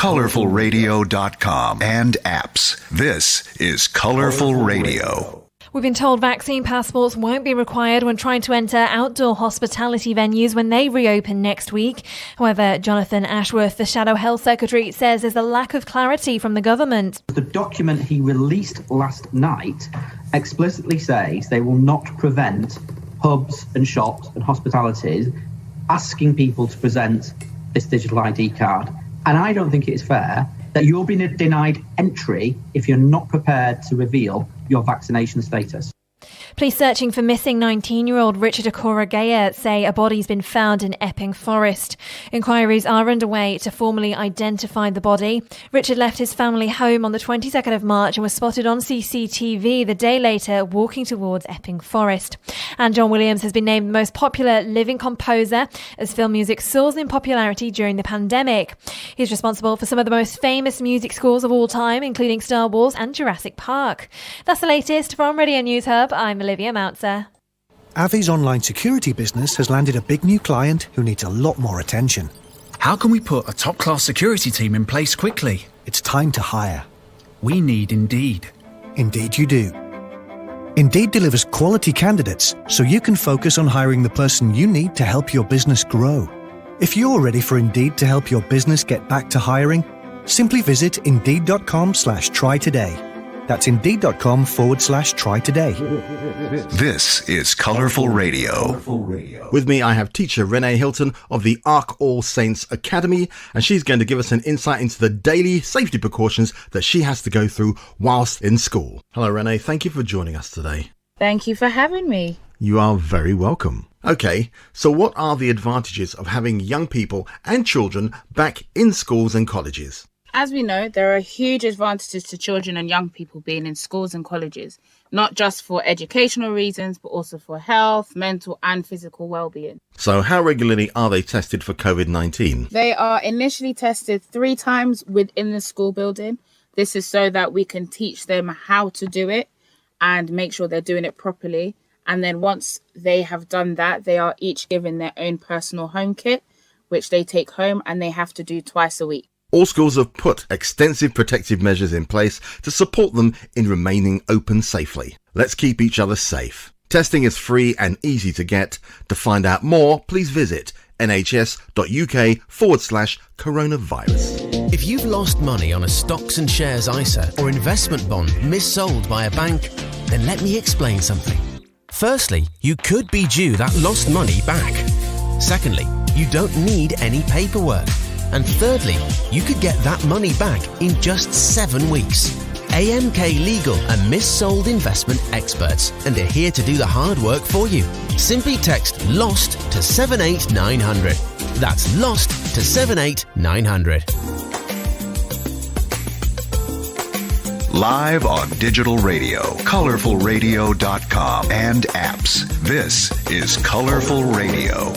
ColourfulRadio.com and apps. This is Colourful Radio. We've been told vaccine passports won't be required when trying to enter outdoor hospitality venues when they reopen next week. However, Jonathan Ashworth, the Shadow Health Secretary, says there's a lack of clarity from the government. The document he released last night explicitly says they will not prevent pubs and shops and hospitalities asking people to present this digital ID card. And I don't think it is fair that you're being denied entry if you're not prepared to reveal your vaccination status. Police searching for missing 19-year-old Richard Akosua say a body's been found in Epping Forest. Inquiries are underway to formally identify the body. Richard left his family home on the 22nd of March and was spotted on CCTV the day later walking towards Epping Forest. And John Williams has been named the most popular living composer as film music soars in popularity during the pandemic. He's responsible for some of the most famous music scores of all time, including Star Wars and Jurassic Park. That's the latest from Radio News Hub. I'm Olivia Moutzer. Avi's online security business has landed a big new client who needs a lot more attention. How can we put a top-class security team in place quickly? It's time to hire. We need Indeed. Indeed you do. Indeed delivers quality candidates so you can focus on hiring the person you need to help your business grow. If you're ready for Indeed to help your business get back to hiring, simply visit Indeed.com/try today. That's Indeed.com/try today. This is Colourful Radio. With me, I have teacher Renee Hilton of the Ark All Saints Academy, and she's going to give us an insight into the daily safety precautions that she has to go through whilst in school. Hello, Renee. Thank you for joining us today. Thank you for having me. You are very welcome. Okay, so what are the advantages of having young people and children back in schools and colleges? As we know, there are huge advantages to children and young people being in schools and colleges, not just for educational reasons, but also for health, mental and physical well-being. So how regularly are they tested for COVID-19? They are initially tested 3 times within the school building. This is so that we can teach them how to do it and make sure they're doing it properly. And then once they have done that, they are each given their own personal home kit, which they take home and they have to do twice a week. All schools have put extensive protective measures in place to support them in remaining open safely. Let's keep each other safe. Testing is free and easy to get. To find out more, please visit nhs.uk/coronavirus. If you've lost money on a stocks and shares ISA or investment bond missold by a bank, then let me explain something. Firstly, you could be due that lost money back. Secondly, you don't need any paperwork. And thirdly, you could get that money back in just 7 weeks. AMK Legal are missold investment experts and are here to do the hard work for you. Simply text LOST to 78900. That's LOST to 78900. Live on digital radio, ColourfulRadio.com and apps. This is Colourful Radio.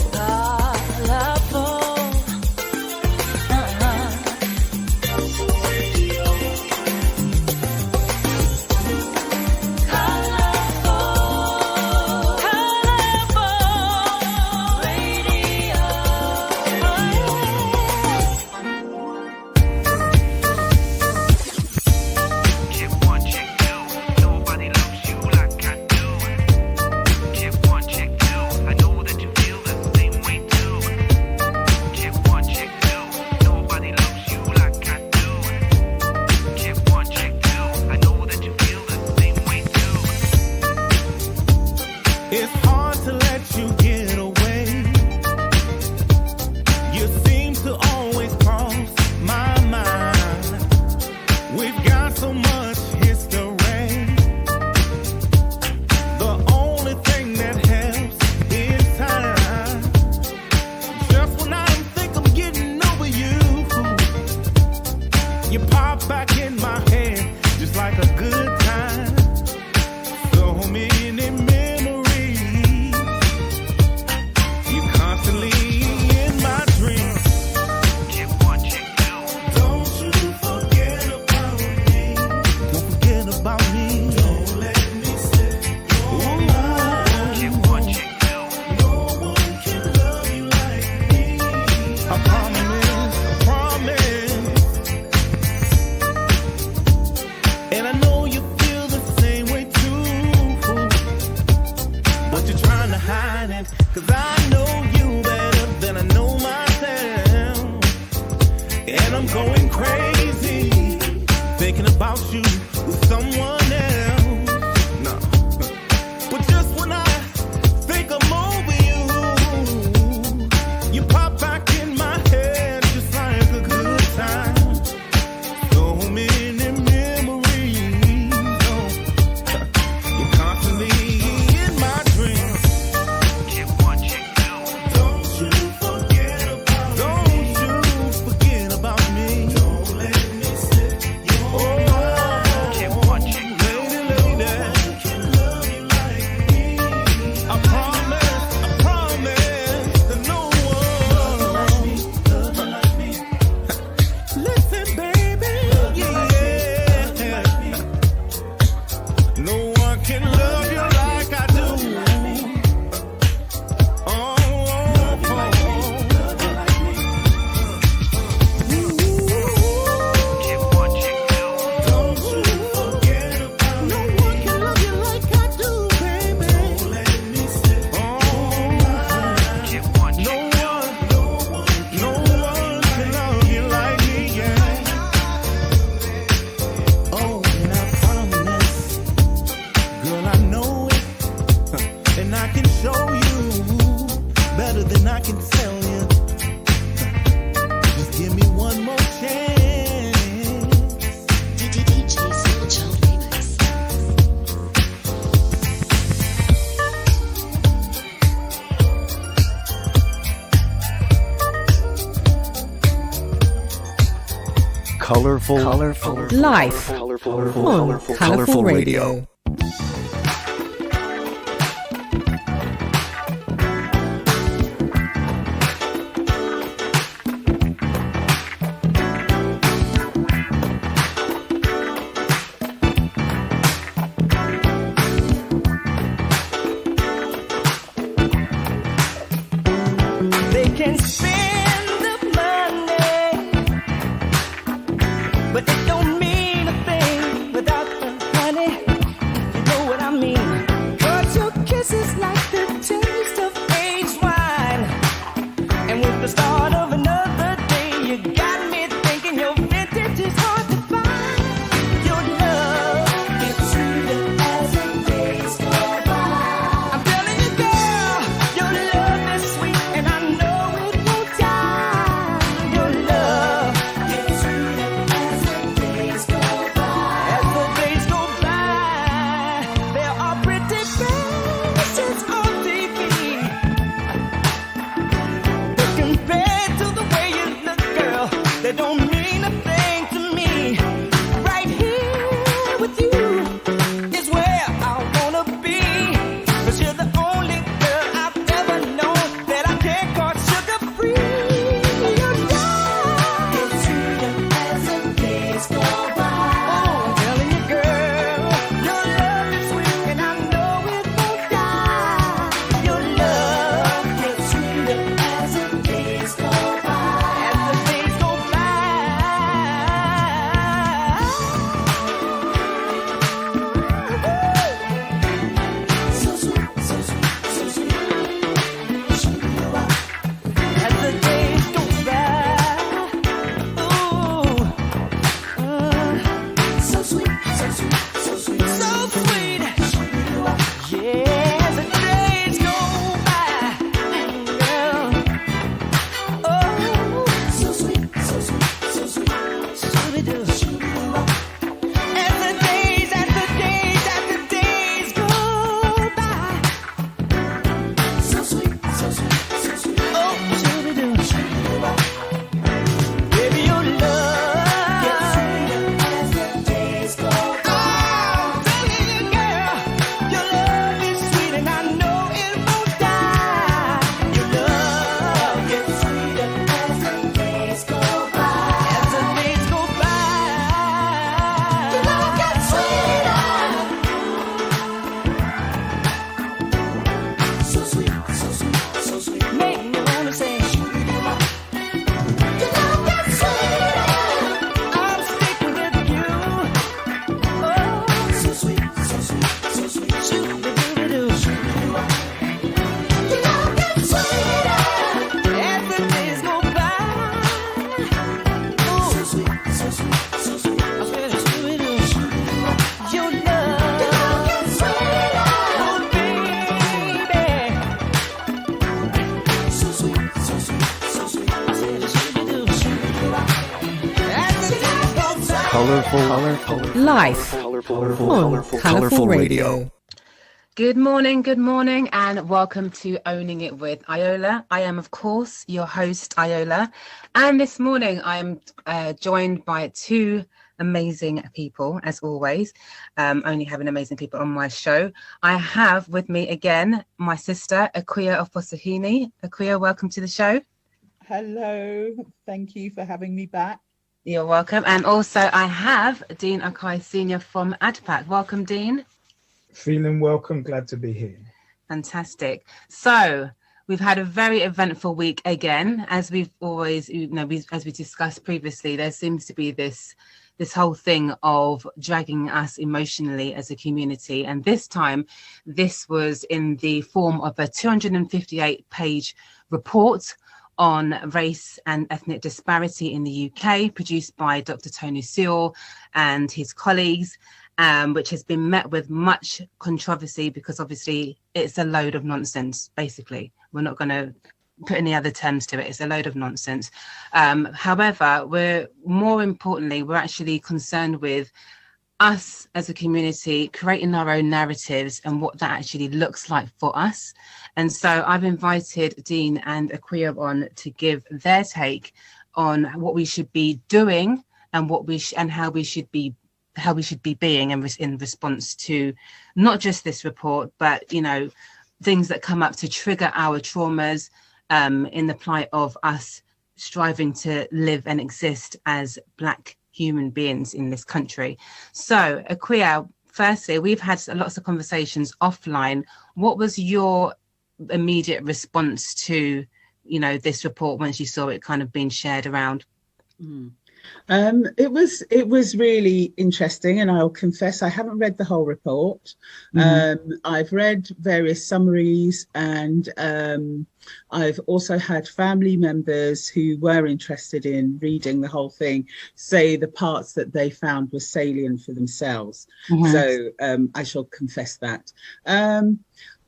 and I'm going crazy, thinking about you with someone else. No. But just when I think I'm over you, you pop back in my head just like a good time. So many memories, oh. You're constantly in my dreams. Don't you forget about me. Don't let me slip your mind. Lady, can love you like me. I promise that no one love like me. Listen, baby, no one can love you like I do. Colourful Life on Colourful Radio. They can spend the money, but it don't mean a thing without the honey. Life on Colourful Radio. Good morning, and welcome to Owning It with Iola. I am, of course, your host, Iola, and this morning I am joined by two amazing people, as always. Only having amazing people on my show. I have with me again my sister, Akosua of Ofusuhene. Akosua, welcome to the show. Hello, thank you for having me back. You're welcome. And also I have DeanOkaiSnr from ADPAC. Welcome, Dean. Feeling welcome, glad to be here. Fantastic. So we've had a very eventful week again, as we've always, as we discussed previously. There seems to be this whole thing of dragging us emotionally as a community, and this time this was in the form of a 258-page report on race and ethnic disparity in the UK, produced by Dr. Tony Sewell and his colleagues. Which has been met with much controversy because obviously it's a load of nonsense, basically. We're not going to put any other terms to it. It's a load of nonsense. However, we're actually concerned with us as a community creating our own narratives and what that actually looks like for us. And so I've invited Dean and Akosua on to give their take on what we should be doing and how we should be being in response to not just this report, but things that come up to trigger our traumas in the plight of us striving to live and exist as Black human beings in this country. So Akosua, firstly, we've had lots of conversations offline. What was your immediate response to this report once you saw it kind of being shared around? It was really interesting, and I'll confess I haven't read the whole report. I've read various summaries, and I've also had family members who were interested in reading the whole thing say the parts that they found were salient for themselves. So I shall confess that.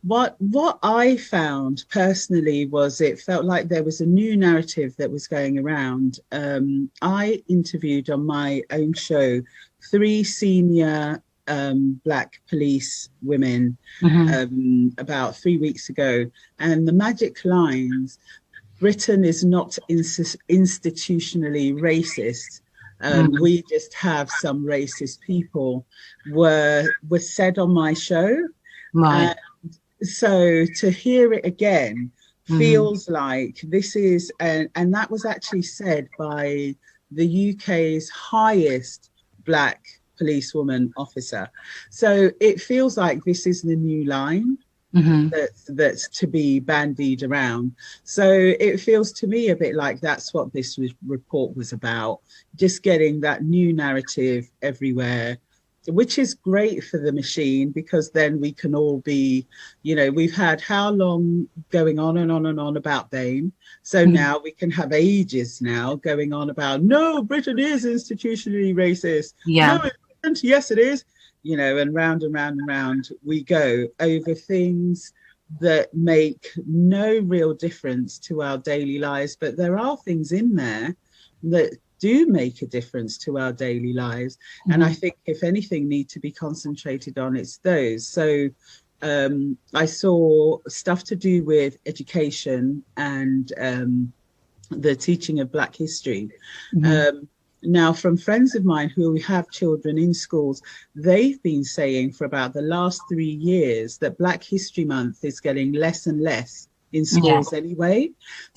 What I found personally was it felt like there was a new narrative that was going around. I interviewed on my own show 3 senior Black police women about 3 weeks ago, and the magic lines, "Britain is not institutionally racist. We just have some racist people," were said on my show. Right. So to hear it again feels like this is, and that was actually said by the UK's highest Black policewoman officer. So it feels like this is the new line that's to be bandied around. So it feels to me a bit like that's what this report was about, just getting that new narrative everywhere, which is great for the machine, because then we can all be, we've had how long going on and on and on about BAME. So now we can have ages now going on about, no, Britain is institutionally racist. Yeah. No, it isn't. Yes, it is. And round and round and round we go over things that make no real difference to our daily lives. But there are things in there that do make a difference to our daily lives, and I think if anything need to be concentrated on, it's those. So I saw stuff to do with education and the teaching of Black history. Now, from friends of mine who have children in schools, they've been saying for about the last 3 years that Black History Month is getting less and less in schools anyway.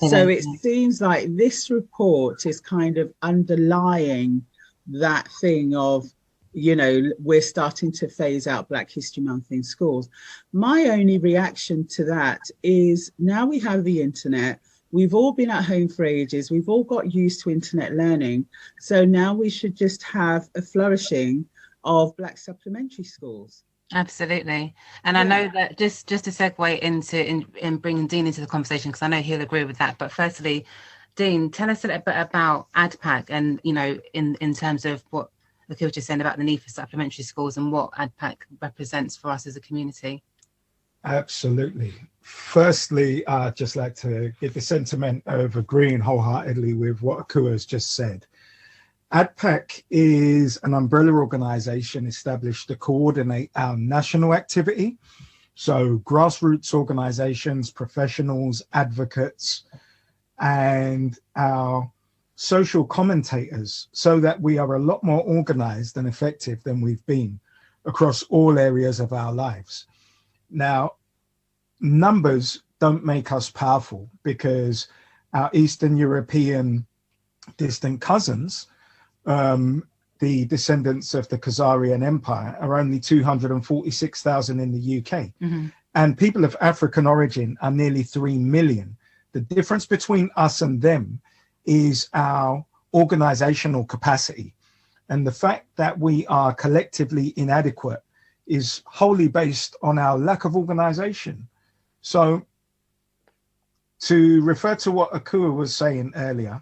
So it seems like this report is kind of underlying that thing of, we're starting to phase out Black History Month in schools. My only reaction to that is now we have the internet. We've all been at home for ages. We've all got used to internet learning. So now we should just have a flourishing of Black supplementary schools. Absolutely. And I know that just to segue in bringing Dean into the conversation, because I know he'll agree with that. But firstly, Dean, tell us a little bit about ADPAC and, in terms of what Akosua was just saying about the need for supplementary schools and what ADPAC represents for us as a community. Absolutely. Firstly, I'd just like to get the sentiment of agreeing wholeheartedly with what Akosua has just said. ADPAC is an umbrella organization established to coordinate our national activity. So grassroots organizations, professionals, advocates, and our social commentators, so that we are a lot more organized and effective than we've been across all areas of our lives. Now, numbers don't make us powerful, because our Eastern European distant cousins, the descendants of the Khazarian Empire, are only 246,000 in the UK. Mm-hmm. And people of African origin are nearly 3 million. The difference between us and them is our organizational capacity. And the fact that we are collectively inadequate is wholly based on our lack of organization. So to refer to what Akua was saying earlier,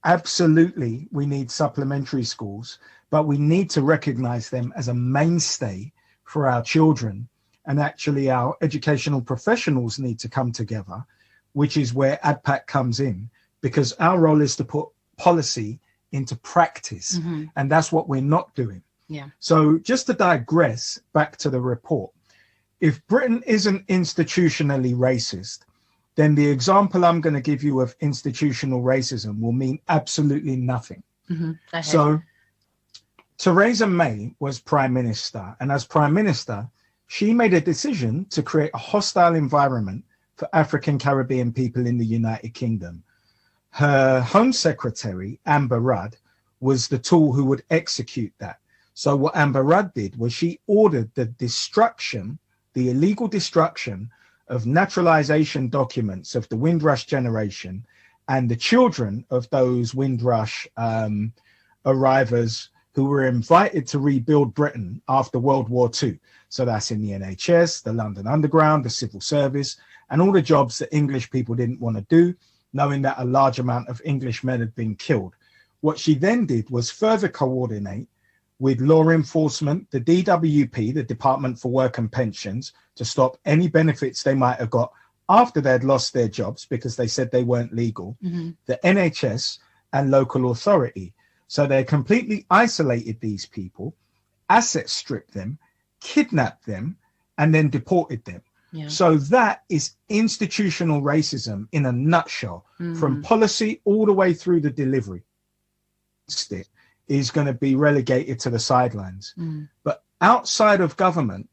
absolutely, we need supplementary schools, but we need to recognize them as a mainstay for our children. And actually, our educational professionals need to come together, which is where ADPAC comes in, because our role is to put policy into practice. Mm-hmm. And that's what we're not doing. Yeah. So just to digress back to the report, if Britain isn't institutionally racist, then the example I'm going to give you of institutional racism will mean absolutely nothing. Mm-hmm. So Theresa May was Prime Minister, and as Prime Minister, she made a decision to create a hostile environment for African Caribbean people in the United Kingdom. Her Home Secretary, Amber Rudd, was the tool who would execute that. So what Amber Rudd did was she ordered the destruction, the illegal destruction of naturalization documents of the Windrush generation and the children of those Windrush arrivers who were invited to rebuild Britain after World War II. So that's in the NHS, the London Underground, the civil service, and all the jobs that English people didn't want to do, knowing that a large amount of English men had been killed. What she then did was further coordinate with law enforcement, the DWP, the Department for Work and Pensions, to stop any benefits they might have got after they'd lost their jobs because they said they weren't legal, Mm-hmm. the NHS and local authority. So they completely isolated these people, asset stripped them, kidnapped them, and then deported them. Yeah. So that is institutional racism in a nutshell, Mm. from policy all the way through the delivery. It is going to be relegated to the sidelines. Mm. But outside of government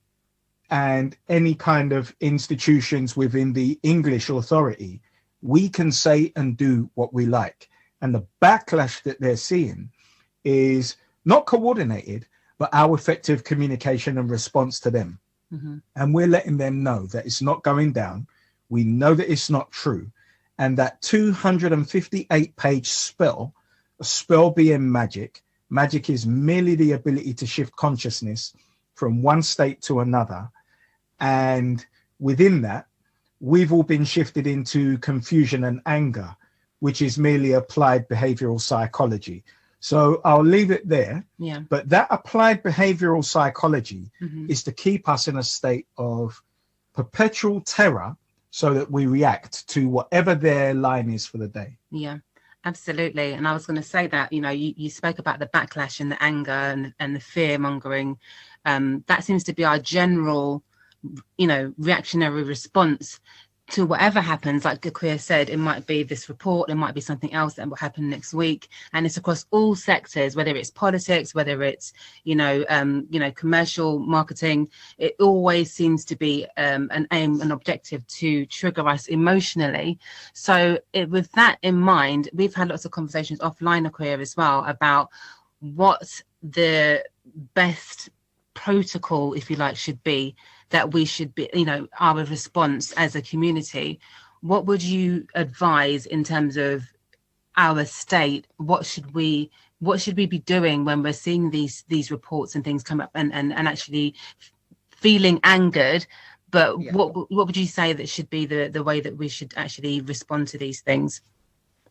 and any kind of institutions within the English authority, we can say and do what we like. And the backlash that they're seeing is not coordinated, but our effective communication and response to them. Mm-hmm. And we're letting them know that it's not going down. We know that it's not true. And that 258-page spell, a spell being magic is merely the ability to shift consciousness from one state to another. And within that, we've all been shifted into confusion and anger, which is merely applied behavioral psychology. So I'll leave it there. Yeah. But that applied behavioral psychology Mm-hmm. is to keep us in a state of perpetual terror so that we react to whatever their line is for the day. Yeah, absolutely. And I was going to say that, you spoke about the backlash and the anger and the fear mongering. That seems to be our general, reactionary response to whatever happens. Like Akua said, it might be this report, it might be something else that will happen next week. And it's across all sectors, whether it's politics, whether it's, commercial marketing. It always seems to be an aim, an objective to trigger us emotionally. So with that in mind, we've had lots of conversations offline, Akua, as well, about what the best protocol, if you like, should be, that we should be, our response as a community. What would you advise in terms of our state? What should we be doing when we're seeing these reports and things come up and actually feeling angered? But yeah. What would you say that should be the way that we should actually respond to these things?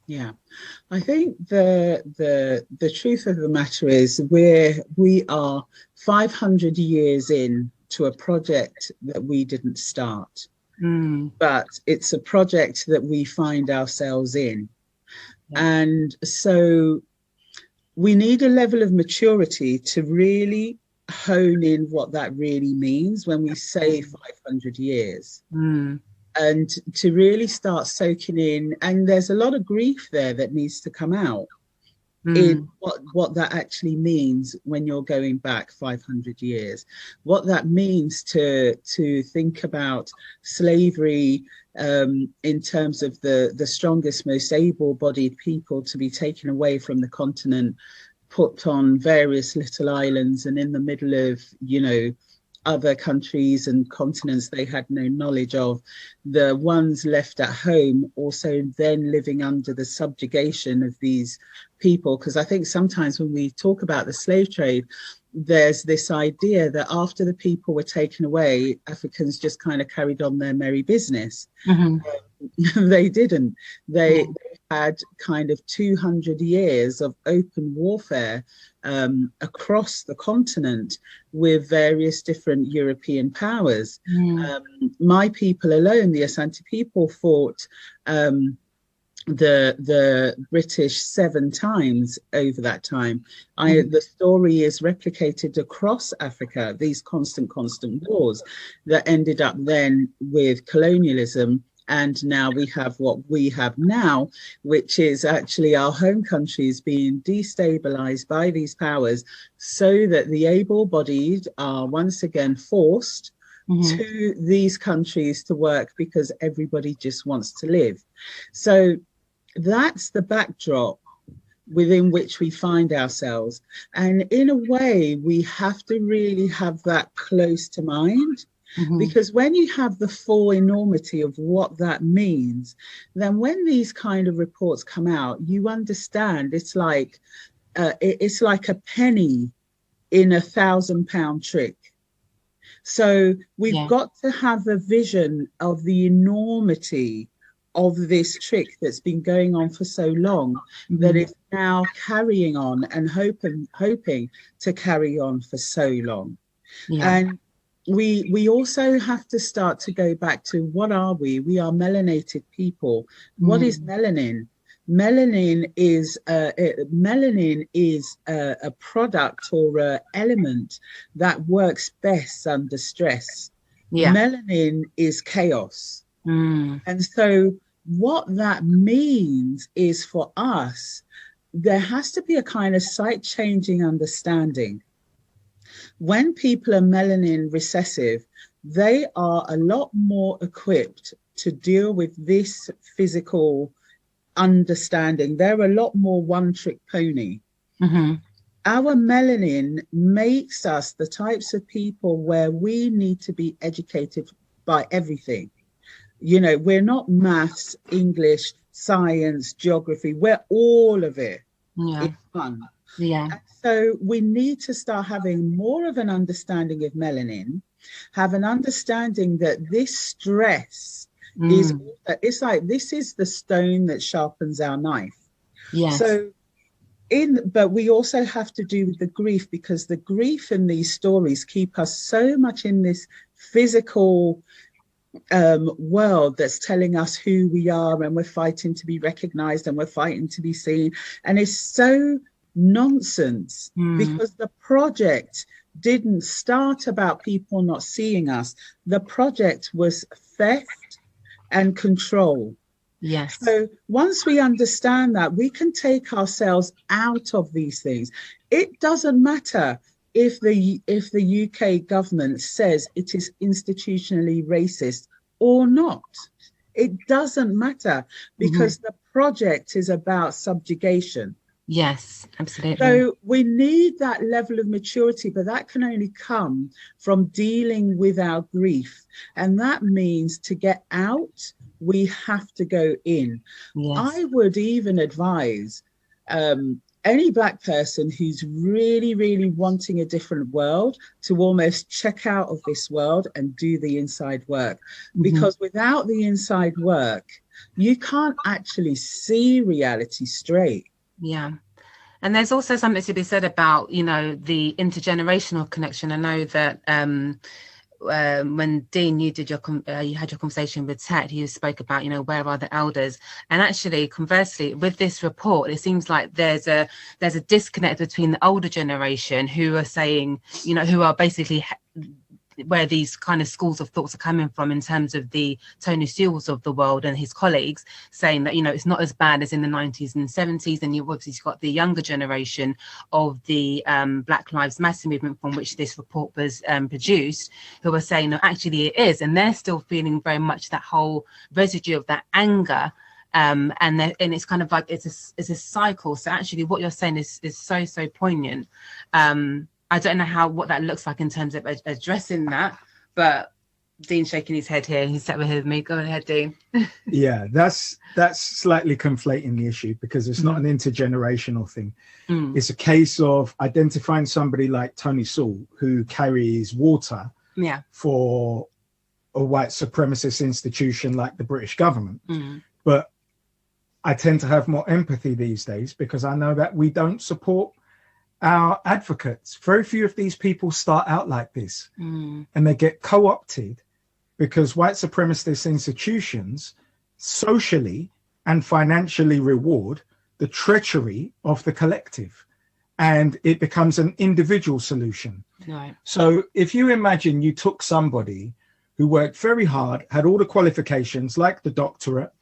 Yeah, I think the truth of the matter is we are 500 years in to a project that we didn't start, but it's a project that we find ourselves in. And so we need a level of maturity to really hone in what that really means when we say 500 years. And to really start soaking in, and there's a lot of grief there that needs to come out in what that actually means when you're going back 500 years, what that means to think about slavery in terms of the strongest, most able-bodied people to be taken away from the continent, put on various little islands and in the middle of, other countries and continents they had no knowledge of, the ones left at home also then living under the subjugation of these people. Because I think sometimes when we talk about the slave trade, there's this idea that after the people were taken away, Africans just kind of carried on their merry business. They didn't. They had kind of 200 years of open warfare across the continent with various different European powers. My people alone, the Asante people, fought the British 7 times over that time. The story is replicated across Africa, these constant wars that ended up then with colonialism. And now we have what we have now, which is actually our home countries being destabilized by these powers so that the able-bodied are once again forced to these countries to work because everybody just wants to live. So that's the backdrop within which we find ourselves. And in a way, we have to really have that close to mind. Because when you have the full enormity of what that means, then when these kind of reports come out, you understand it's like a penny in a 1,000-pound trick. So we've got to have a vision of the enormity of this trick that's been going on for so long, that it's now carrying on and hoping to carry on for so long. And we also have to start to go back to what are we? We are melanated people. What is melanin? Melanin is a product or an element that works best under stress. Melanin is chaos. And so what that means is for us, there has to be a kind of sight-changing understanding. When people are melanin recessive, they are a lot more equipped to deal with this physical understanding. They're a lot more one-trick pony. Our melanin makes us the types of people where we need to be educated by everything. We're not maths, English, science, geography. We're all of it. It's fun. And so we need to start having more of an understanding of melanin, have an understanding that this stress it's like this is the stone that sharpens our knife. But we also have to do with the grief, because the grief in these stories keep us so much in this physical world that's telling us who we are, and we're fighting to be recognized and we're fighting to be seen. And it's so nonsense because the project didn't start about people not seeing us. The project was theft and control. So once we understand that, we can take ourselves out of these things. It doesn't matter if the UK government says it is institutionally racist or not. It doesn't matter, because the project is about subjugation. Yes, absolutely. So we need that level of maturity, but that can only come from dealing with our grief. And that means to get out, we have to go in. I would even advise any Black person who's really, really wanting a different world to almost check out of this world and do the inside work. Because without the inside work, you can't actually see reality straight. And there's also something to be said about, the intergenerational connection. I know that when Dean, you did you had your conversation with Ted, he spoke about, where are the elders? And actually, conversely, with this report, it seems like there's a disconnect between the older generation who are saying, who are basically where these kind of schools of thoughts are coming from in terms of the Tony Sewells of the world and his colleagues saying that, it's not as bad as in the 90s and 70s. And you've obviously got the younger generation of the Black Lives Matter movement from which this report was produced, who are saying, no, actually it is. And they're still feeling very much that whole residue of that anger. And it's kind of like it's a cycle. So actually what you're saying is so poignant. I don't know what that looks like in terms of addressing that, but Dean's shaking his head here. He's sat with me. Go ahead, Dean. Yeah, that's slightly conflating the issue, because it's not an intergenerational thing. It's a case of identifying somebody like Tony Sewell, who carries water for a white supremacist institution like the British government. But I tend to have more empathy these days, because I know that we don't support our advocates. Very few of these people start out like this, and they get co-opted because white supremacist institutions socially and financially reward the treachery of the collective, and it becomes an individual solution. Right. So if you imagine you took somebody who worked very hard, had all the qualifications, like the doctorate,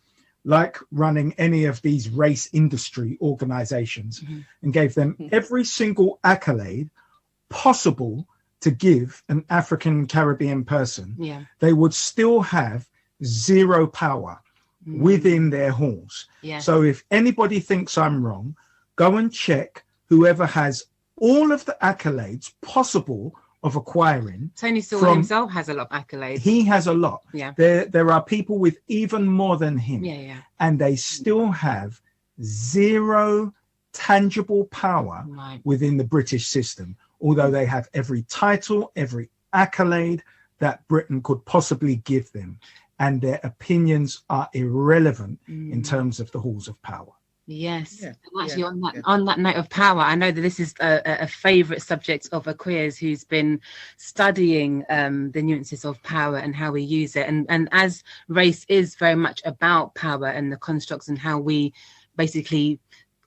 like running any of these race industry organizations, and gave them every single accolade possible to give an African Caribbean person, they would still have zero power within their halls. So if anybody thinks I'm wrong, go and check whoever has all of the accolades possible of acquiring. Tony Sewell himself has a lot of accolades. He has a lot. Yeah. There are people with even more than him. Yeah. And they still have zero tangible power within the British system, although they have every title, every accolade that Britain could possibly give them. And their opinions are irrelevant in terms of the halls of power. Yes. And actually, on that note of power, I know that this is a favourite subject of Akosua, who's been studying the nuances of power and how we use it. And as race is very much about power and the constructs and how we basically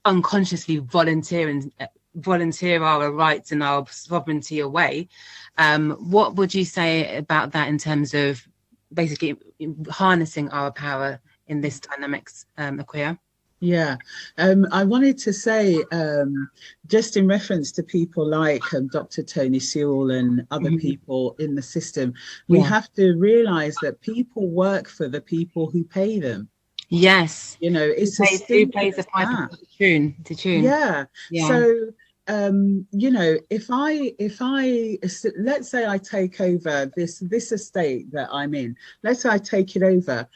unconsciously volunteer our rights and our sovereignty away, what would you say about that in terms of basically harnessing our power in this dynamics, Akosua? Yeah, I wanted to say, just in reference to people like Dr. Tony Sewell and other people in the system, we have to realise that people work for the people who pay them. Yes. It's who pays the piper to tune. Yeah. So, if I let's say I take over this estate that I'm in, let's say I take it over,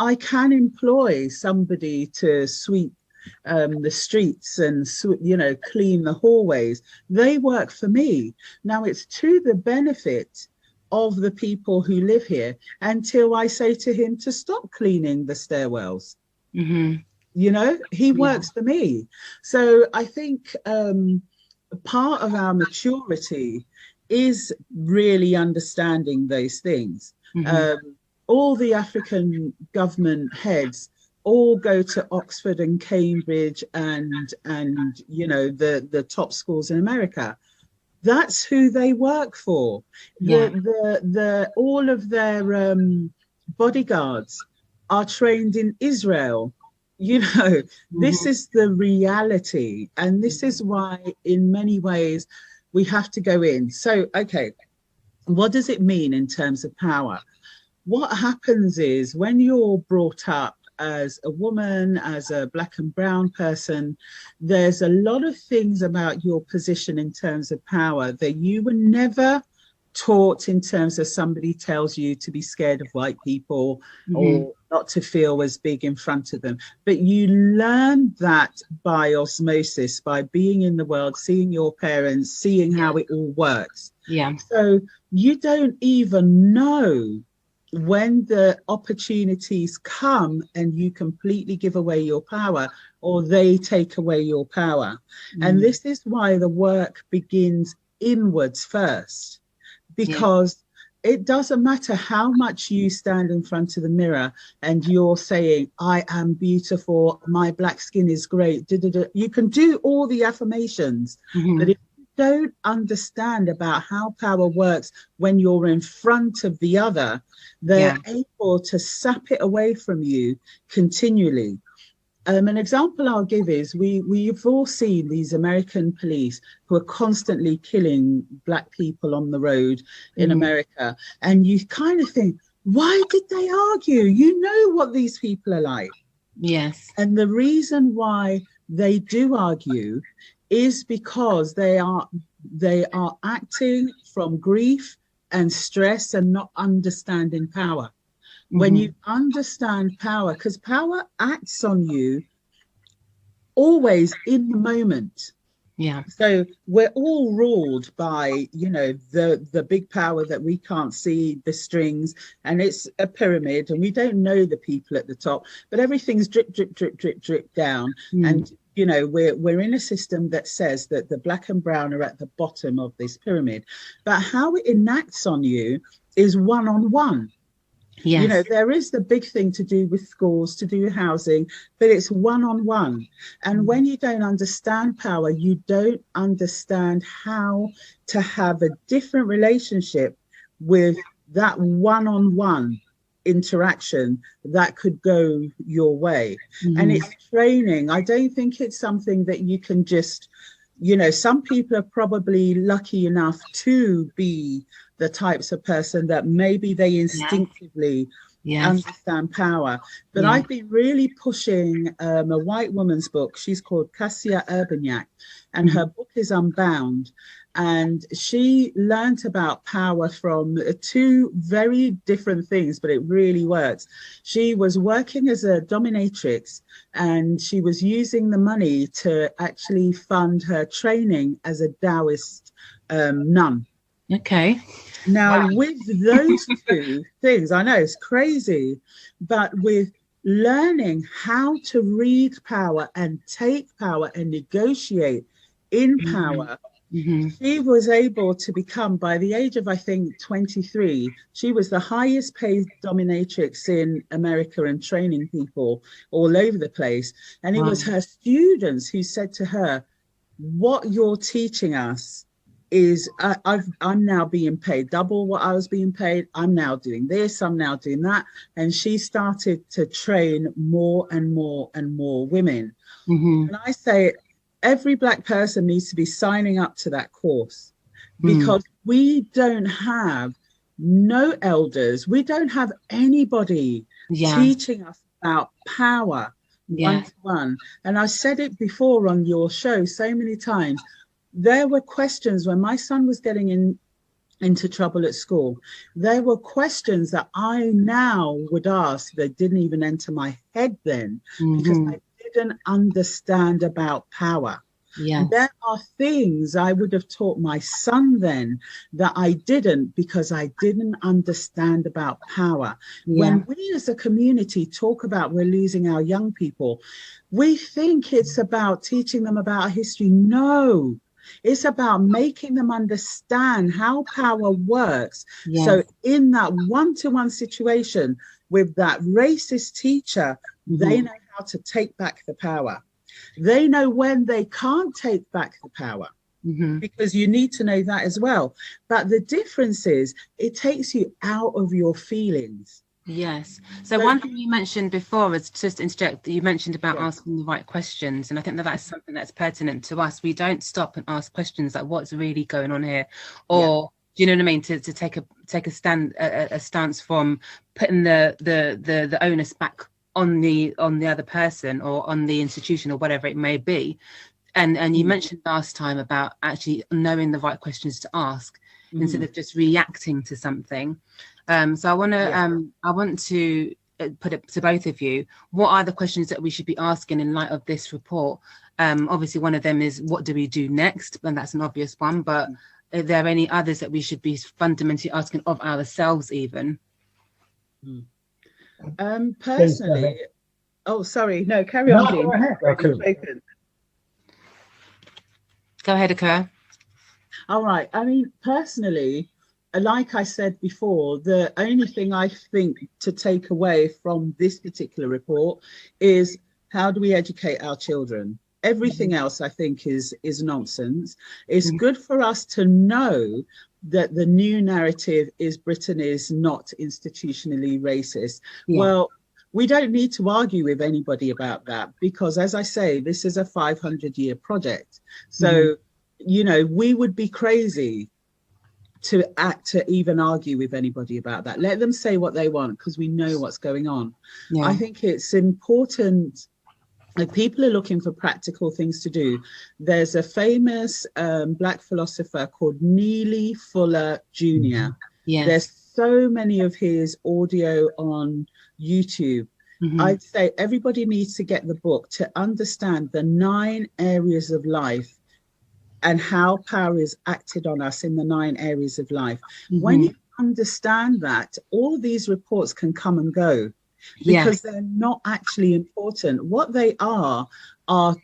I can employ somebody to sweep the streets and clean the hallways. They work for me. Now it's to the benefit of the people who live here until I say to him to stop cleaning the stairwells. He works for me. So I think part of our maturity is really understanding those things. All the African government heads all go to Oxford and Cambridge and the top schools in America. That's who they work for. The all of their bodyguards are trained in Israel. This is the reality, and this is why in many ways we have to go in. So, okay, what does it mean in terms of power? What happens is when you're brought up as a woman, as a black and brown person, there's a lot of things about your position in terms of power that you were never taught in terms of somebody tells you to be scared of white people or not to feel as big in front of them. But you learn that by osmosis, by being in the world, seeing your parents, seeing how it all works. Yeah. So you don't even know when the opportunities come and you completely give away your power or they take away your power. And this is why the work begins inwards first, because it doesn't matter how much you stand in front of the mirror and you're saying, I am beautiful, my black skin is great. You can do all the affirmations, but if you don't understand about how power works when you're in front of the other, they're able to sap it away from you continually. An example I'll give is we've all seen these American police who are constantly killing black people on the road in America. And you kind of think, why did they argue? You know what these people are like. Yes. And the reason why they do argue is because they are acting from grief and stress and not understanding power. When you understand power, because power acts on you always in the moment. Yeah. So we're all ruled by, the big power that we can't see, the strings, and it's a pyramid, and we don't know the people at the top, but everything's drip, drip, drip, drip, drip down. And we're in a system that says that the black and brown are at the bottom of this pyramid, but how it enacts on you is one-on-one. Yes. There is the big thing to do with schools, to do with housing, but it's one-on-one. And when you don't understand power, you don't understand how to have a different relationship with that one-on-one interaction that could go your way. And it's training. I don't think it's something that you can just, some people are probably lucky enough to be the types of person that maybe they instinctively understand power. But I've been really pushing a white woman's book. She's called Cassia Urbaniak, and her book is Unbound. And she learnt about power from two very different things, but it really works. She was working as a dominatrix, and she was using the money to actually fund her training as a Taoist nun. Okay. Now, with those two things, I know it's crazy, but with learning how to read power and take power and negotiate in power, she was able to become, by the age of, I think, 23, she was the highest paid dominatrix in America and training people all over the place. And it was her students who said to her, what you're teaching us is I'm now being paid double what I was being paid. I'm now doing this, I'm now doing that. And she started to train more and more and more women. And I say every black person needs to be signing up to that course, because we don't have no elders. We don't have anybody teaching us about power one-to-one. And I said it before on your show so many times. There were questions when my son was getting into trouble at school. There were questions that I now would ask that didn't even enter my head then, because I didn't understand about power. There are things I would have taught my son then that I didn't, because I didn't understand about power. When we as a community talk about we're losing our young people, we think it's about teaching them about history. No. It's about making them understand how power works. So in that one-to-one situation with that racist teacher, they know how to take back the power. They know when they can't take back the power, because you need to know that as well. But the difference is it takes you out of your feelings. Yes. So one thing you mentioned before is, just to interject, that you mentioned about asking the right questions. And I think that that's something that's pertinent to us. We don't stop and ask questions like, what's really going on here? Or, do you know what I mean? To take a stance from putting the onus back on the other person or on the institution or whatever it may be. And you mentioned last time about actually knowing the right questions to ask instead of just reacting to something. So I want to put it to both of you. What are the questions that we should be asking in light of this report? Obviously, one of them is, what do we do next? And that's an obvious one. But are there any others that we should be fundamentally asking of ourselves even? Personally, oh, sorry. No, carry on. Go ahead. Okay. Go ahead, Akosua. All right. I mean, personally, like I said before, the only thing I think to take away from this particular report is how do we educate our children? Everything else I think is nonsense. It's good for us to know that the new narrative is Britain is not institutionally racist. Well, we don't need to argue with anybody about that, because as I say, this is a 500-year project. So, you know, we would be crazy to even argue with anybody about that. Let them say what they want, because we know what's going on. I think it's important. If people are looking for practical things to do, there's a famous Black philosopher called Neely Fuller Jr. There's so many of his audio on YouTube. I'd say everybody needs to get the book to understand the 9 areas of life and how power is acted on us in the 9 areas of life. When you understand that, all these reports can come and go, because they're not actually important. What they are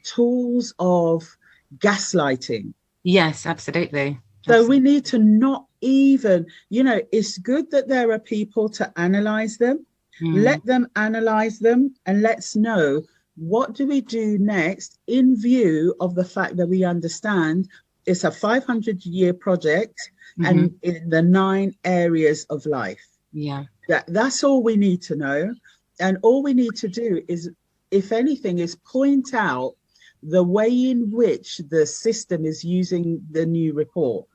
tools of gaslighting. Yes, absolutely. So we need to not even, you know, it's good that there are people to analyze them. Let them analyze them, and let's know what do we do next in view of the fact that we understand it's a 500-year project and in the 9 areas of life. That's all we need to know. And all we need to do is, if anything, is point out the way in which the system is using the new report.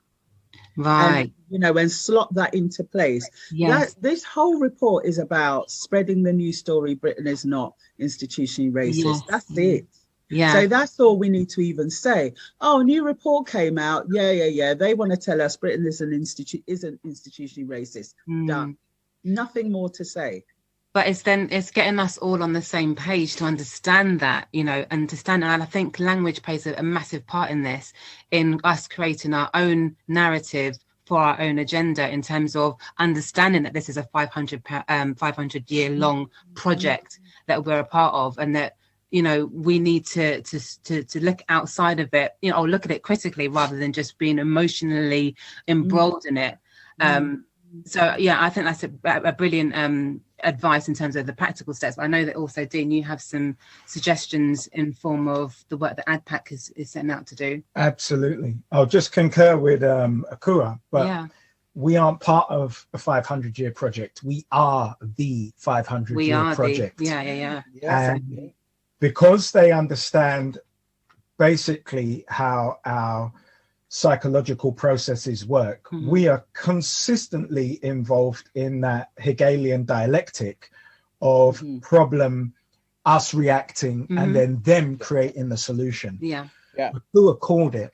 And, you know, and slot that into place. This whole report is about spreading the news story, Britain is not institutionally racist. That's it. So that's all we need to even say. Oh, a new report came out. They want to tell us Britain isn't institutionally racist. Done. Nothing more to say. But it's getting us all on the same page to understand that, you know, and I think language plays a massive part in this, in us creating our own narrative for our own agenda, in terms of understanding that this is a 500-year long project that we're a part of, and that, you know, we need to look outside of it, you know, or look at it critically rather than just being emotionally embroiled in it. So yeah, I think that's a brilliant advice in terms of the practical steps. But I know that also, Dean, you have some suggestions in form of the work that ADPAC is setting out to do. Absolutely. I'll just concur with Akosua, but we aren't part of a 500-year project. We are the 500-year project. And because they understand basically how our psychological processes work, we are consistently involved in that Hegelian dialectic of problem, us reacting, and then them creating the solution. Akosua called it.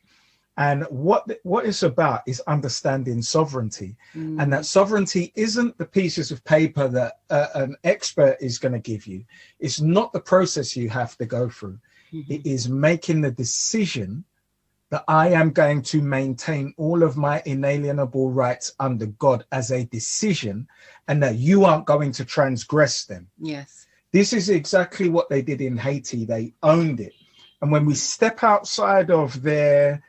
And what it's about is understanding sovereignty, and that sovereignty isn't the pieces of paper that an expert is going to give you. It's not the process you have to go through. It is making the decision that I am going to maintain all of my inalienable rights under God as a decision, and that you aren't going to transgress them. This is exactly what they did in Haiti. They owned it. And when we step outside of their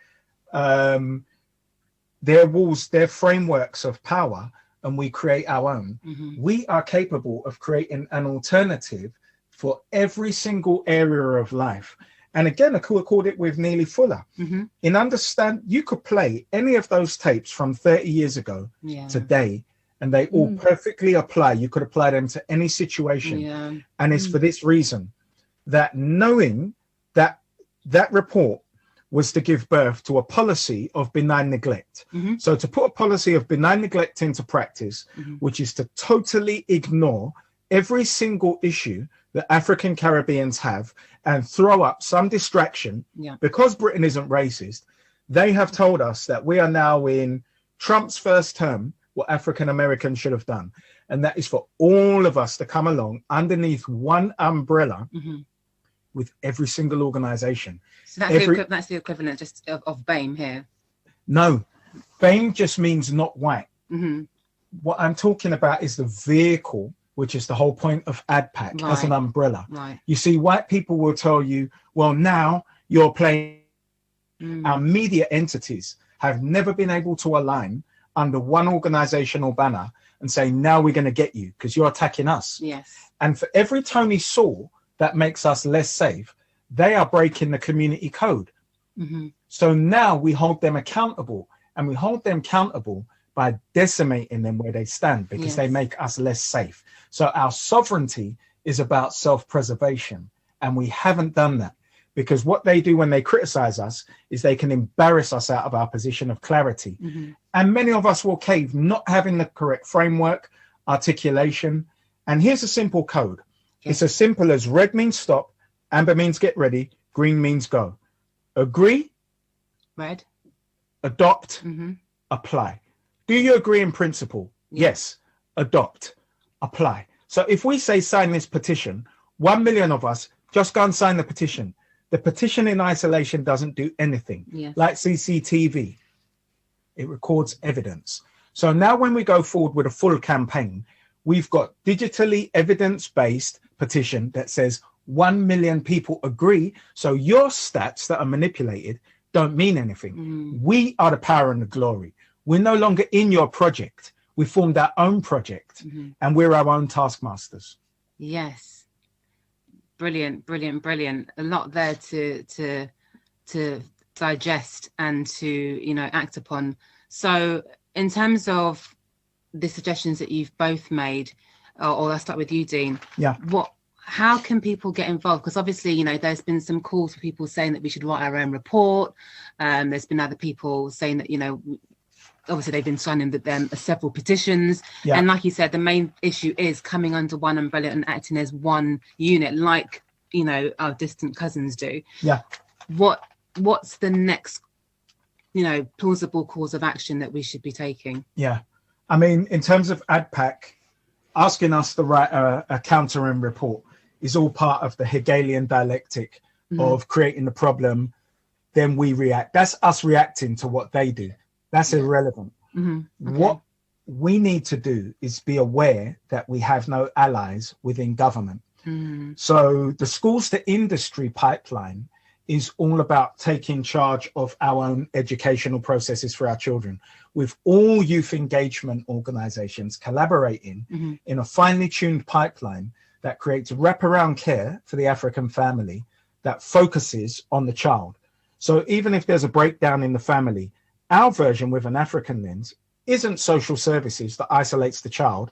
walls, their frameworks of power, and we create our own, we are capable of creating an alternative for every single area of life. And again, Akosua called it with Neely Fuller. In understand, you could play any of those tapes from 30 years ago today, and they all perfectly apply. You could apply them to any situation. And it's for this reason, that knowing that that report was to give birth to a policy of benign neglect. So to put a policy of benign neglect into practice, which is to totally ignore every single issue that African Caribbeans have and throw up some distraction, because Britain isn't racist. They have told us that we are now in Trump's first term, what African Americans should have done. And that is for all of us to come along underneath one umbrella with every single organization. So that's the equivalent just of BAME here. No, BAME just means not white. What I'm talking about is the vehicle, which is the whole point of ADPAC as an umbrella. You see, white people will tell you, well, now you're playing. Our media entities have never been able to align under one organizational banner and say, now we're going to get you because you're attacking us. Yes. And for every Tony Saw that makes us less safe, they are breaking the community code. Mm-hmm. So now we hold them accountable, and we hold them accountable by decimating them where they stand, because they make us less safe. So our sovereignty is about self-preservation, and we haven't done that, because what they do when they criticize us is they can embarrass us out of our position of clarity. Mm-hmm. And many of us will cave, not having the correct framework, articulation. And here's a simple code. It's as simple as red means stop, amber means get ready, green means go. Agree, red, adopt, mm-hmm. apply. Do you agree in principle? Yes. Adopt, apply. So if we say sign this petition, 1 million of us just go and sign the petition. The petition in isolation doesn't do anything. Yes. Like CCTV, it records evidence. So now when we go forward with a full campaign, we've got digitally evidence-based petition that says 1 million people agree. So your stats that are manipulated don't mean anything. Mm. We are the power and the glory. We're no longer in your project. We formed our own project, mm-hmm. and we're our own taskmasters. Yes. Brilliant, brilliant, brilliant. A lot there to digest and to, act upon. So in terms of the suggestions that you've both made, or I'll start with you, Dean. Yeah. How can people get involved? Because obviously, there's been some calls for people saying that we should write our own report. There's been other people saying that, obviously they've been signing several petitions. Yeah. And like you said, the main issue is coming under one umbrella and acting as one unit, like, our distant cousins do. Yeah. What's the next, plausible course of action that we should be taking? Yeah. I mean, in terms of ADPAC, asking us to write a countering report is all part of the Hegelian dialectic of creating the problem, then we react. That's us reacting to what they do. That's irrelevant. Mm-hmm. Okay. What we need to do is be aware that we have no allies within government. Mm-hmm. So the schools to industry pipeline is all about taking charge of our own educational processes for our children, with all youth engagement organizations collaborating in a finely tuned pipeline that creates wraparound care for the African family that focuses on the child. So even if there's a breakdown in the family, our version with an African lens isn't social services that isolates the child,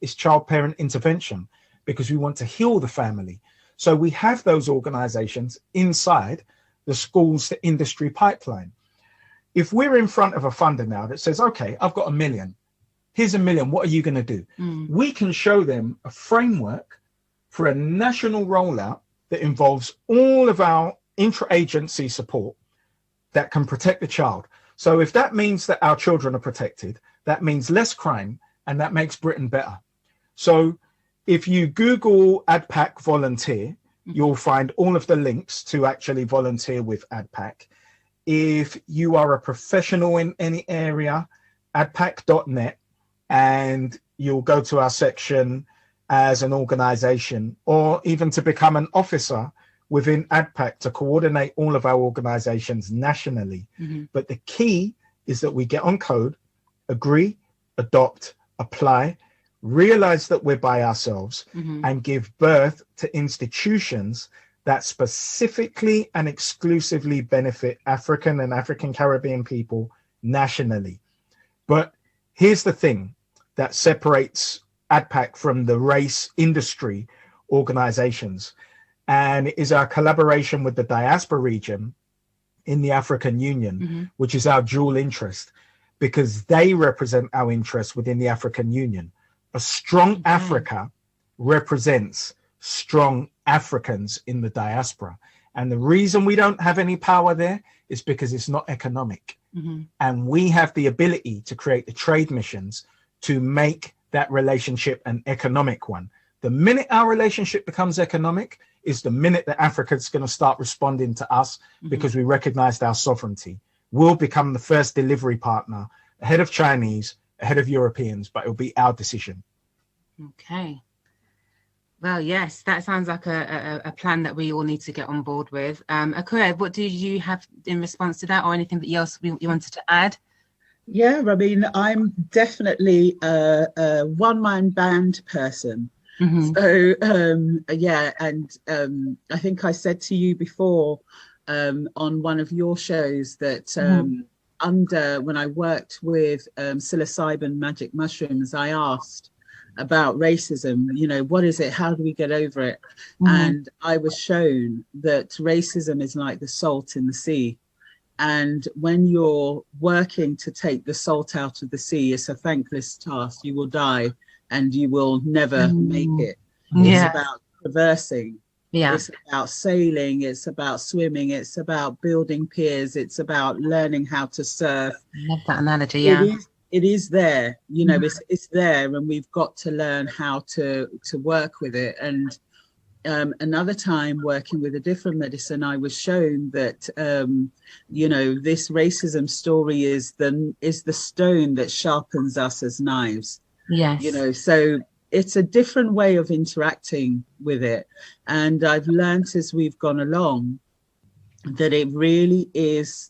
it's child parent intervention, because we want to heal the family. So we have those organizations inside the schools to industry pipeline. If we're in front of a funder now that says, okay, I've got $1 million, here's $1 million, what are you going to do? We can show them a framework for a national rollout that involves all of our intra-agency support that can protect the child. So if that means that our children are protected, that means less crime, and that makes Britain better. So if you Google ADPAC volunteer, you'll find all of the links to actually volunteer with ADPAC. If you are a professional in any area, adpac.net, and you'll go to our section as an organization, or even to become an officer within ADPAC to coordinate all of our organizations nationally. But the key is that we get on code, agree, adopt, apply, realize that we're by ourselves, and give birth to institutions that specifically and exclusively benefit African and African Caribbean people nationally. But here's the thing that separates ADPAC from the race industry organizations, and it is our collaboration with the diaspora region in the African Union, which is our dual interest, because they represent our interests within the African Union. A strong Africa represents strong Africans in the diaspora. And the reason we don't have any power there is because it's not economic. And we have the ability to create the trade missions to make that relationship an economic one. The minute our relationship becomes economic is the minute that Africa's going to start responding to us, because we recognized our sovereignty. We'll become the first delivery partner ahead of Chinese, ahead of Europeans, but it'll be our decision. Okay. Well, yes, that sounds like a plan that we all need to get on board with. Akosua, what do you have in response to that, or anything that else you wanted to add? Yeah, I mean, I'm definitely a one-man band person. So, yeah, and I think I said to you before on one of your shows that when I worked with psilocybin magic mushrooms, I asked about racism, you know, what is it? How do we get over it? And I was shown that racism is like the salt in the sea. And when you're working to take the salt out of the sea, it's a thankless task. You will die and you will never make it. It's about traversing. It's about sailing. It's about swimming. It's about building piers. It's about learning how to surf. I love that analogy. It is there, you know, it's there, and we've got to learn how to work with it. And another time working with a different medicine, I was shown that, you know, this racism story is the stone that sharpens us as knives. Yes. You know, so it's a different way of interacting with it. And I've learned as we've gone along that it really is,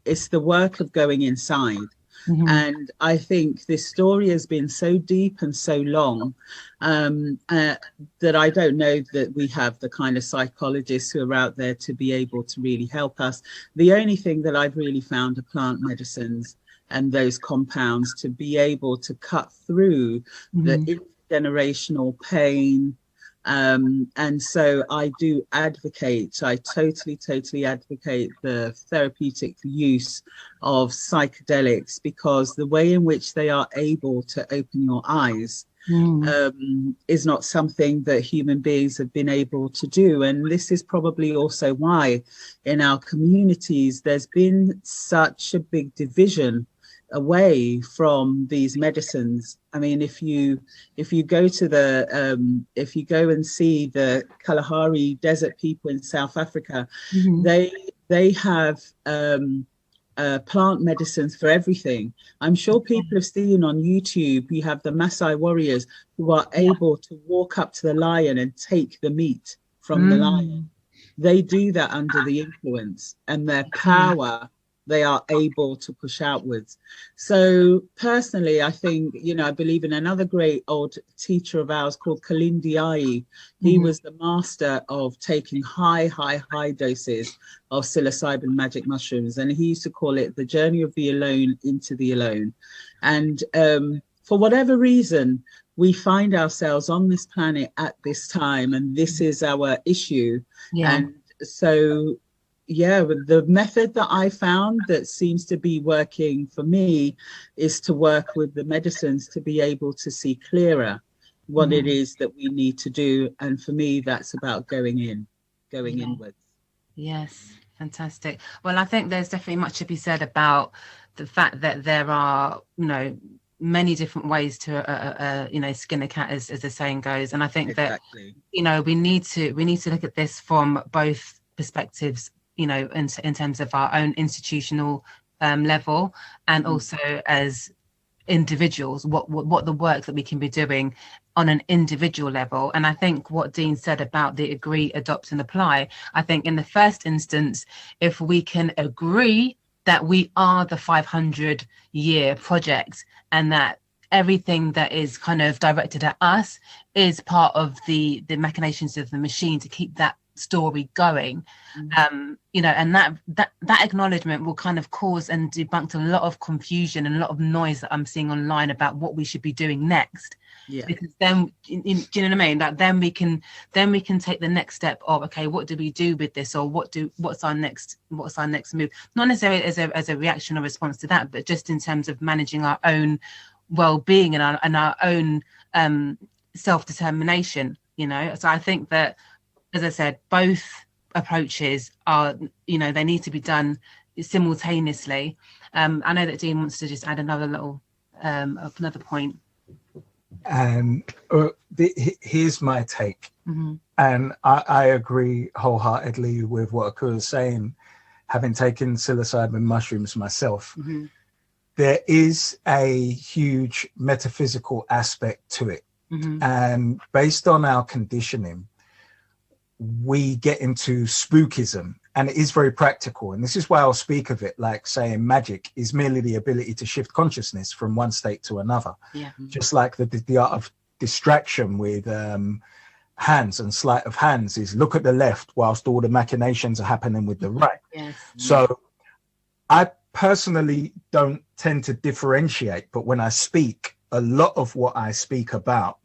it's the work of going inside. And I think this story has been so deep and so long that I don't know that we have the kind of psychologists who are out there to be able to really help us. The only thing that I've really found are plant medicines and those compounds to be able to cut through the intergenerational pain. And so I do advocate, I totally advocate the therapeutic use of psychedelics, because the way in which they are able to open your eyes is not something that human beings have been able to do. And this is probably also why in our communities there's been such a big division away from these medicines. I mean, if you go to the if you go and see the Kalahari desert people in South Africa, they have plant medicines for everything. I'm sure people have seen on YouTube, you have the Maasai warriors who are able to walk up to the lion and take the meat from the lion. They do that under the influence, and their power they are able to push outwards. So personally, I think, you know, I believe in another great old teacher of ours called Kalindi Ai. He was the master of taking high doses of psilocybin magic mushrooms. And he used to call it the journey of the alone into the alone. And for whatever reason, we find ourselves on this planet at this time, and this is our issue. And so, yeah, the method that I found that seems to be working for me is to work with the medicines to be able to see clearer what it is that we need to do. And for me, that's about going inwards. Yes, fantastic. Well, I think there's definitely much to be said about the fact that there are, you know, many different ways to you know, skin a cat, as the saying goes. And I think that, you know, we need to look at this from both perspectives, you know, in terms of our own institutional level, and also as individuals, what the work that we can be doing on an individual level. And I think what Dean said about the agree, adopt and apply, I think in the first instance, if we can agree that we are the 500-year project, and that everything that is kind of directed at us is part of the machinations of the machine to keep that story going, you know, and that acknowledgement will kind of cause and debunk a lot of confusion and a lot of noise that I'm seeing online about what we should be doing next. Because then, do you know what I mean? Like then we can take the next step of, okay, what do we do with this, or what's our next move? Not necessarily as a reaction or response to that, but just in terms of managing our own well-being and our own self-determination. You know, so I think that, as I said, both approaches are, you know, they need to be done simultaneously. I know that Dean wants to just add another little another point. Here's my take, and I agree wholeheartedly with what Akosua was saying, having taken psilocybin mushrooms myself. There is a huge metaphysical aspect to it, and based on our conditioning, we get into spookism And it is very practical. And this is why I'll speak of it like saying magic is merely the ability to shift consciousness from one state to another. Yeah. Just like the art of distraction with hands and sleight of hands is look at the left whilst all the machinations are happening with the right. Yes. So I personally don't tend to differentiate, but when I speak, a lot of what I speak about,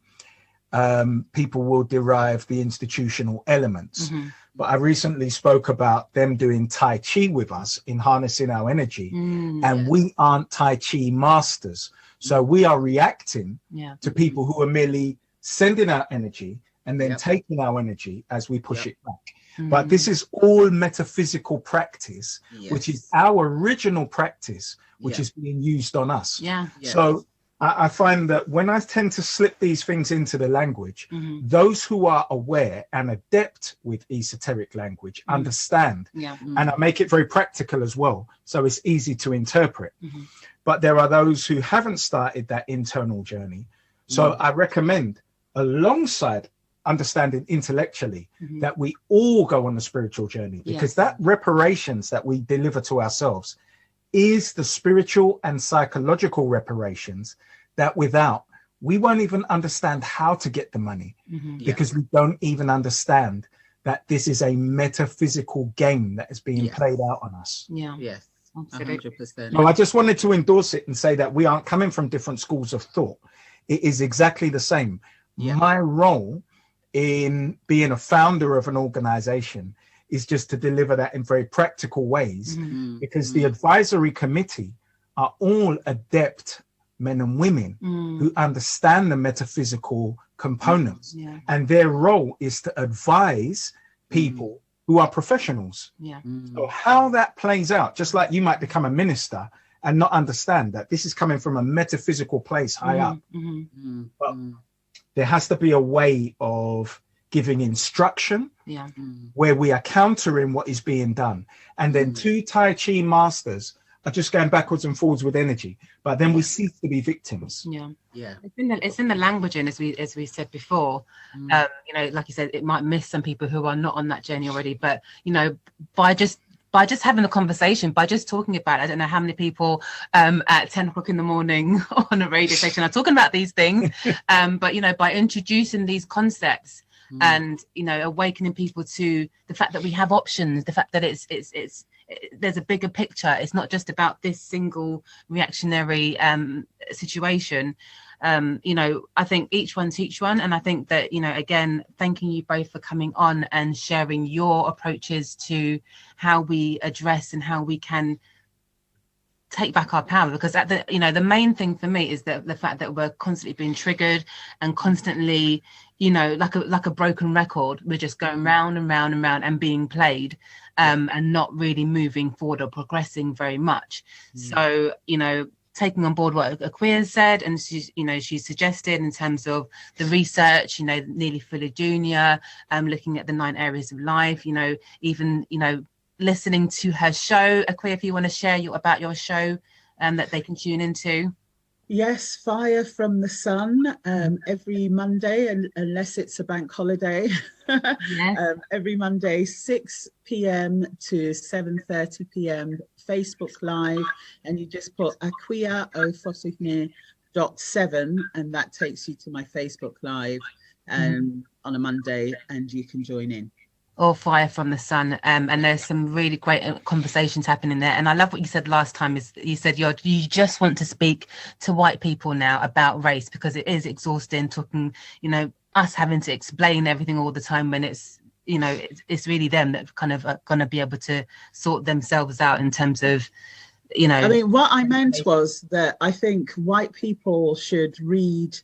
people will derive the institutional elements. But I recently spoke about them doing Tai Chi with us in harnessing our energy. And we aren't Tai Chi masters. So we are reacting to people who are merely sending out energy and then taking our energy as we push it back. But this is all metaphysical practice, which is our original practice, which is being used on us. So I find that when I tend to slip these things into the language, those who are aware and adept with esoteric language understand, and I make it very practical as well, so it's easy to interpret. But there are those who haven't started that internal journey. So I recommend, alongside understanding intellectually, that we all go on the spiritual journey, because that reparations that we deliver to ourselves is the spiritual and psychological reparations that without, we won't even understand how to get the money, because we don't even understand that this is a metaphysical game that is being played out on us. Yes, 100%. Well, I just wanted to endorse it and say that we aren't coming from different schools of thought. It is exactly the same. My role in being a founder of an organization is just to deliver that in very practical ways, because the advisory committee are all adept men and women who understand the metaphysical components, and their role is to advise people who are professionals. So how that plays out, just like you might become a minister and not understand that this is coming from a metaphysical place high up, but there has to be a way of giving instruction where we are countering what is being done, and then two Tai Chi masters are just going backwards and forwards with energy, but then we cease to be victims. It's in the languaging, as we said before. You know, like you said, it might miss some people who are not on that journey already, but you know, by just having a conversation, by just talking about it, I don't know how many people at 10 o'clock in the morning on a radio station are talking about these things, but you know, by introducing these concepts and you know, awakening people to the fact that we have options, the fact that it's there's a bigger picture. It's not just about this single reactionary situation. You know, I think each one teach one, and I think that, you know, again, thanking you both for coming on and sharing your approaches to how we address and how we can take back our power, because at the, you know, the main thing for me is that the fact that we're constantly being triggered and constantly, you know, like a broken record, we're just going round and round and round and being played, and not really moving forward or progressing very much. So, you know, taking on board what Akosua said, and she suggested in terms of the research, you know, Nearly Fully Junior, looking at the 9 areas of life, you know, even, you know, listening to her show. Akosua, if you want to share about your show that they can tune into. Yes, Fire from the Sun, every Monday, unless it's a bank holiday. Every Monday, 6 p.m. to 7:30 p.m. Facebook Live, and you just put Akosua Ofusuhene.7, and that takes you to my Facebook Live on a Monday, and you can join in. Or Fire from the Sun, and there's some really great conversations happening there. And I love what you said last time, is you said you just want to speak to white people now about race, because it is exhausting talking, you know, us having to explain everything all the time, when it's, you know, it's really them that kind of are going to be able to sort themselves out in terms of, you know. I mean, what I meant was that I think white people should read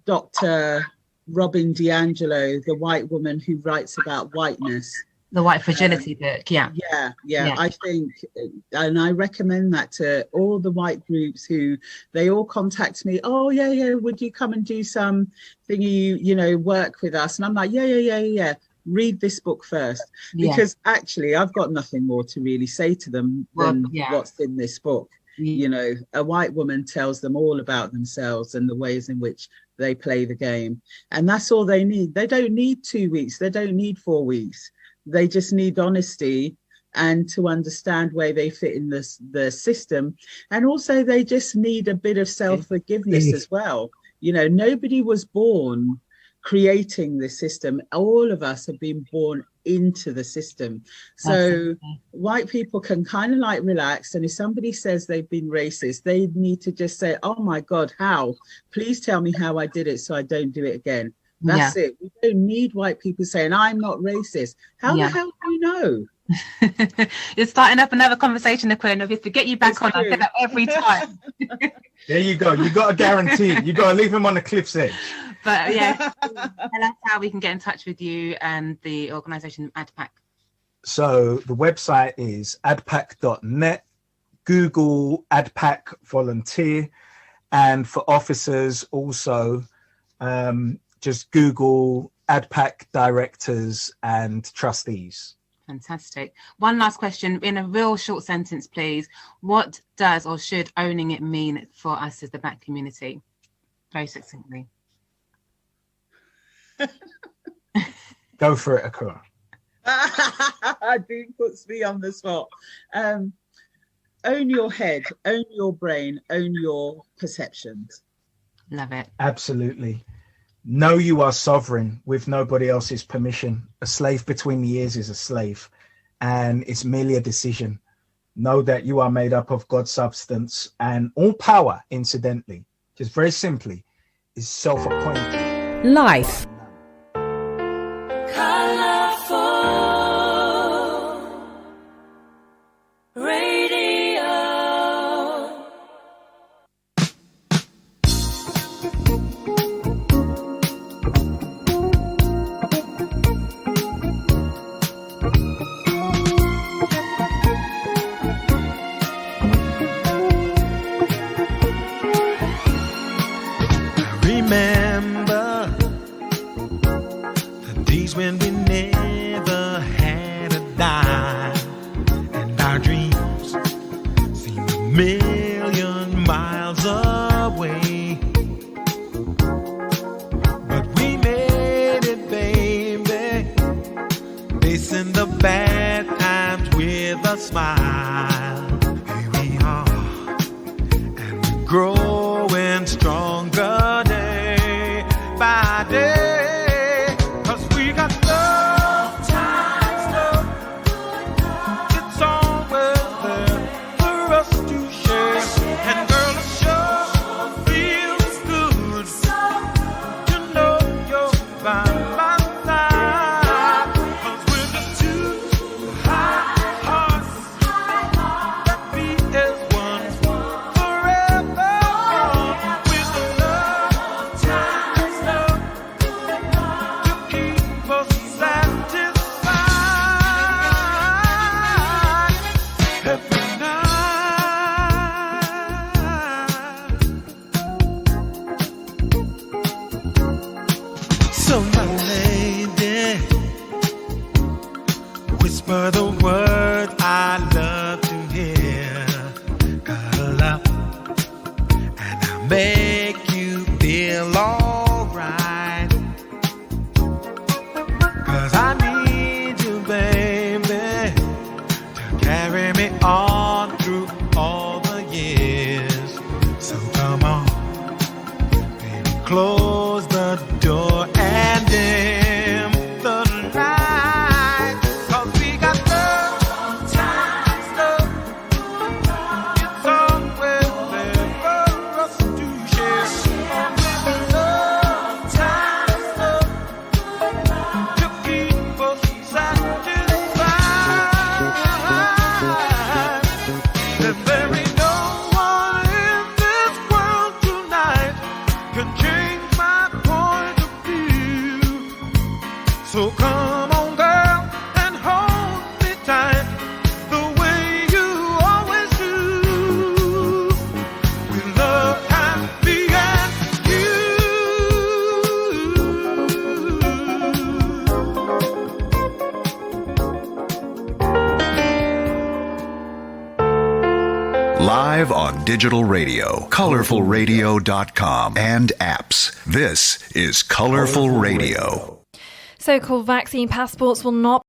Dr. Robin DiAngelo, the white woman who writes about whiteness. The White Fragility book, yeah. I think, and I recommend that to all the white groups who, they all contact me, oh, yeah, would you come and do some thingy, you know, work with us? And I'm like, yeah. Read this book first, because actually I've got nothing more to really say to them than what's in this book. You know, a white woman tells them all about themselves and the ways in which they play the game. And that's all they need. They don't need 2 weeks. They don't need 4 weeks. They just need honesty and to understand where they fit in the system. And also they just need a bit of self-forgiveness as well. You know, nobody was born creating the system. All of us have been born into the system. So white people can kind of like relax, and if somebody says they've been racist, they need to just say, oh my God, how? Please tell me how I did it so I don't do it again. That's it. We don't need white people saying I'm not racist. How the hell do you know? You're starting up another conversation, Aquila. If to get you back on, I say that every time. There you go. You got to guarantee. You got to leave him on the cliff's edge. But yeah, tell us how we can get in touch with you and the organisation ADPAC. So the website is adpac.net. Google ADPAC volunteer, and for officers also, just Google ADPAC directors and trustees. Fantastic. One last question in a real short sentence, please. What does or should owning it mean for us as the Black community? Very succinctly. Go for it, Akosua. Dean puts me on the spot. Own your head, own your brain, own your perceptions. Love it. Absolutely. Know you are sovereign with nobody else's permission. A slave between the ears is a slave, and it's merely a decision. Know that you are made up of God's substance, and all power, incidentally, just very simply, is self-appointed. Life. Colourful Radio. Remember the days when we never had a dime, and our dreams seemed a million miles away. But we made it, baby, facing the bad times with a smile. Here we are, and we're growing stronger day by day. Close the door and dim the light, 'cause we got love, times love. It's always there for us to share. With love, times love, to keep us satisfied. And there ain't no one in this world tonight can change my point of view. So come on, girl, and hold me tight the way you always do. With love, happy and you. Live on digital radio, colorfulradio.com, and apps. This is Colourful Radio. So-called vaccine passports will not